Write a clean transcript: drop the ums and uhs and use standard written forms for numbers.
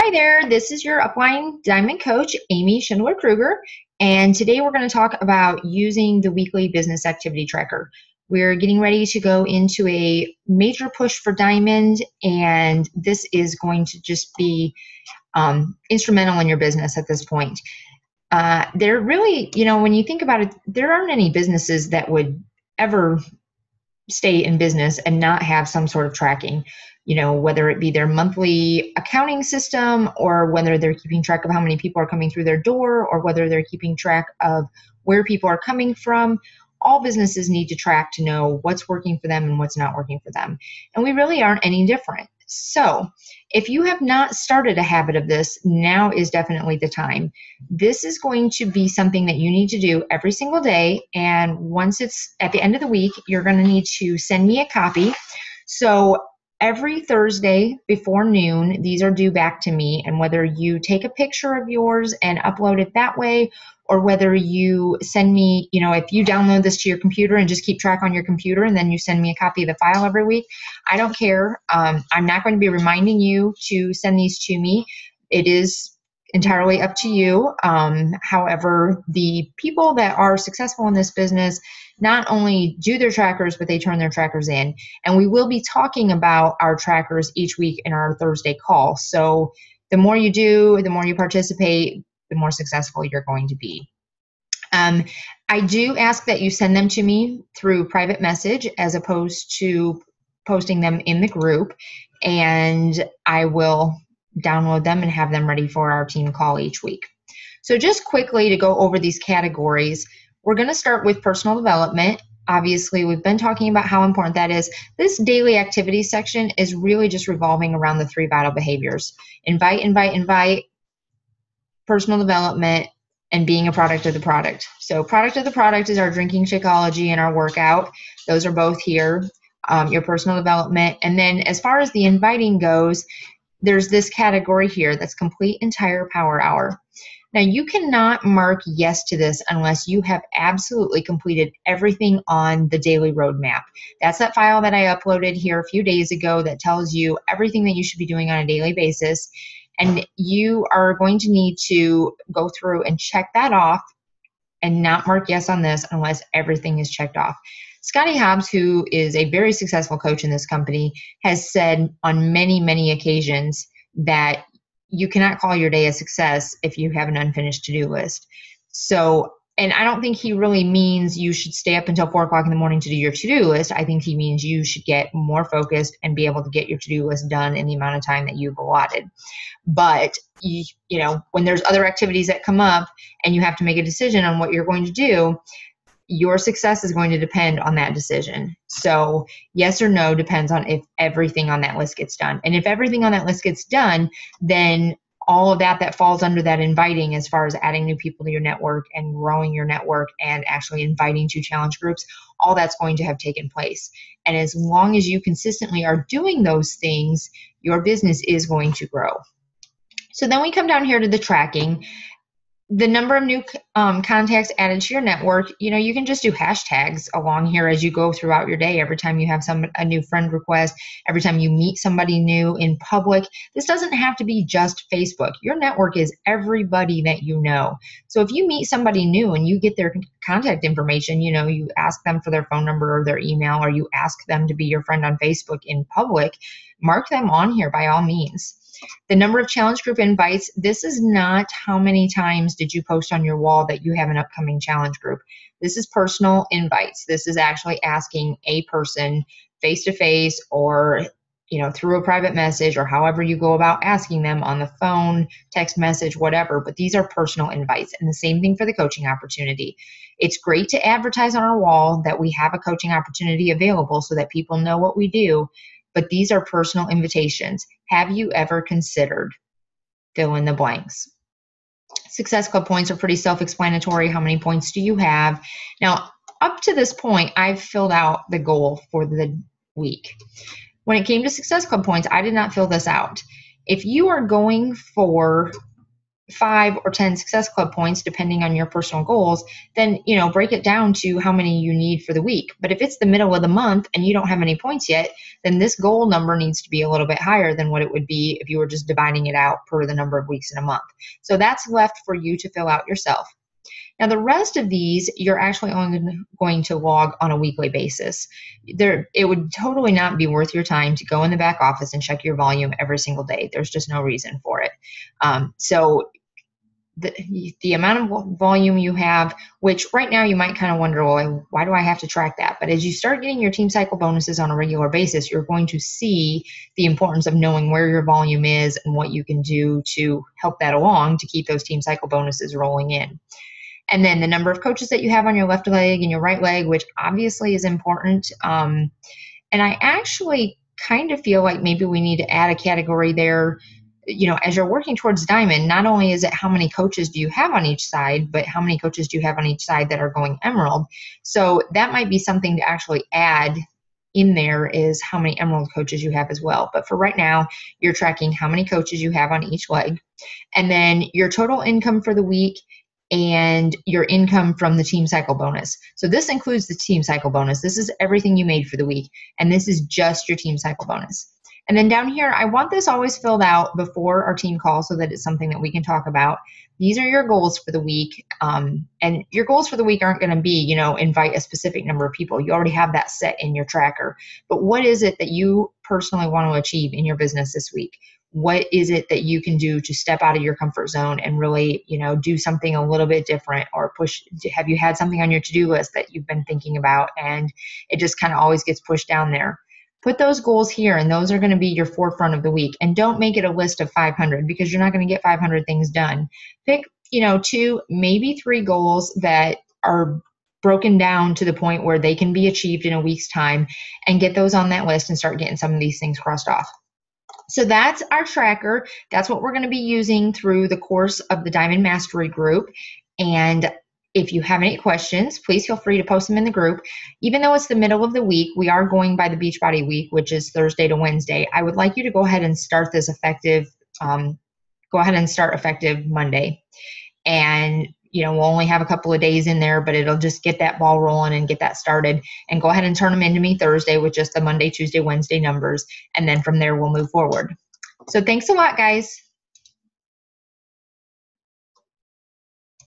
Hi there, this is your Upline Diamond Coach, Amy Schindler-Kruger, and today we're going to talk about using the weekly business activity tracker. We're getting ready to go into a major push for Diamond, and this is going to just be instrumental in your business at this point. There really, when you think about it, there aren't any businesses that would ever stay in business and not have some sort of tracking, whether it be their monthly accounting system or whether they're keeping track of how many people are coming through their door or whether they're keeping track of where people are coming from. All businesses need to track to know what's working for them and what's not working for them. And we really aren't any different. So if you have not started a habit of this, now is definitely the time. This is going to be something that you need to do every single day. And once it's at the end of the week, you're going to need to send me a copy. So every Thursday before noon, these are due back to me. And whether you take a picture of yours and upload it that way, or whether you send me, if you download this to your computer and just keep track on your computer and then you send me a copy of the file every week, I don't care. I'm not going to be reminding you to send these to me. It is entirely up to you. However, the people that are successful in this business not only do their trackers, but they turn their trackers in. And we will be talking about our trackers each week in our Thursday call. So the more you do, the more you participate, the more successful you're going to be. I do ask that you send them to me through private message as opposed to posting them in the group, and I will download them and have them ready for our team call each week. So just quickly to go over these categories, we're going to start with personal development. Obviously, we've been talking about how important that is. This daily activities section is really just revolving around the 3 vital behaviors: invite, invite, invite, personal development, and being a product of the product. So product of the product is our drinking Shakeology and our workout. Those are both here, your personal development. And then as far as the inviting goes, there's this category here that's complete entire power hour. Now you cannot mark yes to this unless you have absolutely completed everything on the daily roadmap. That's that file that I uploaded here a few days ago that tells you everything that you should be doing on a daily basis. And you are going to need to go through and check that off and not mark yes on this unless everything is checked off. Scotty Hobbs, who is a very successful coach in this company, has said on many, many occasions that you cannot call your day a success if you have an unfinished to-do list. So, and I don't think he really means you should stay up until 4 o'clock in the morning to do your to-do list. I think he means you should get more focused and be able to get your to-do list done in the amount of time that you've allotted. But, when there's other activities that come up and you have to make a decision on what you're going to do, your success is going to depend on that decision. So yes or no depends on if everything on that list gets done. And if everything on that list gets done, then all of that falls under that inviting, as far as adding new people to your network and growing your network and actually inviting to challenge groups, all that's going to have taken place. And as long as you consistently are doing those things, your business is going to grow. So then we come down here to the tracking. The number of new contacts added to your network, you can just do hashtags along here as you go throughout your day. Every time you have a new friend request, every time you meet somebody new in public. This doesn't have to be just Facebook. Your network is everybody that you know. So if you meet somebody new and you get their contact information, you ask them for their phone number or their email, or you ask them to be your friend on Facebook in public, mark them on here by all means. The number of challenge group invites, this is not how many times did you post on your wall that you have an upcoming challenge group. This is personal invites. This is actually asking a person face-to-face or through a private message, or however you go about asking them, on the phone, text message, whatever. But these are personal invites. And the same thing for the coaching opportunity. It's great to advertise on our wall that we have a coaching opportunity available so that people know what we do. But these are personal invitations. Have you ever considered fill in the blanks? Success Club points are pretty self-explanatory. How many points do you have? Now, up to this point, I've filled out the goal for the week. When it came to Success Club points, I did not fill this out. If you are going for 5 or 10 Success Club points, depending on your personal goals, then, break it down to how many you need for the week. But if it's the middle of the month and you don't have any points yet, then this goal number needs to be a little bit higher than what it would be if you were just dividing it out per the number of weeks in a month. So that's left for you to fill out yourself. Now, the rest of these, you're actually only going to log on a weekly basis. It would totally not be worth your time to go in the back office and check your volume every single day. There's just no reason for it. So the amount of volume you have, which right now you might kind of wonder, well, why do I have to track that? But as you start getting your team cycle bonuses on a regular basis, you're going to see the importance of knowing where your volume is and what you can do to help that along to keep those team cycle bonuses rolling in. And then the number of coaches that you have on your left leg and your right leg, which obviously is important. And I actually kind of feel like maybe we need to add a category there. As you're working towards diamond, not only is it how many coaches do you have on each side, but how many coaches do you have on each side that are going emerald. So that might be something to actually add in there, is how many emerald coaches you have as well. But for right now, you're tracking how many coaches you have on each leg, and then your total income for the week and your income from the team cycle bonus. So this includes the team cycle bonus. This is everything you made for the week, and this is just your team cycle bonus. And then down here, I want this always filled out before our team call so that it's something that we can talk about. These are your goals for the week. And your goals for the week aren't going to be, invite a specific number of people. You already have that set in your tracker. But what is it that you personally want to achieve in your business this week? What is it that you can do to step out of your comfort zone and really, do something a little bit different, or push? Have you had something on your to-do list that you've been thinking about and it just kind of always gets pushed down there? Put those goals here, and those are going to be your forefront of the week. And don't make it a list of 500, because you're not going to get 500 things done. Pick, 2, maybe 3 goals that are broken down to the point where they can be achieved in a week's time, and get those on that list and start getting some of these things crossed off. So that's our tracker. That's what we're going to be using through the course of the Diamond Mastery group. And if you have any questions, please feel free to post them in the group. Even though it's the middle of the week, we are going by the Beachbody week, which is Thursday to Wednesday. I would like you to go ahead and start this effective. Go ahead and start effective Monday. And we'll only have a couple of days in there, but it'll just get that ball rolling and get that started. And go ahead and turn them into me Thursday with just the Monday, Tuesday, Wednesday numbers. And then from there, we'll move forward. So thanks a lot, guys.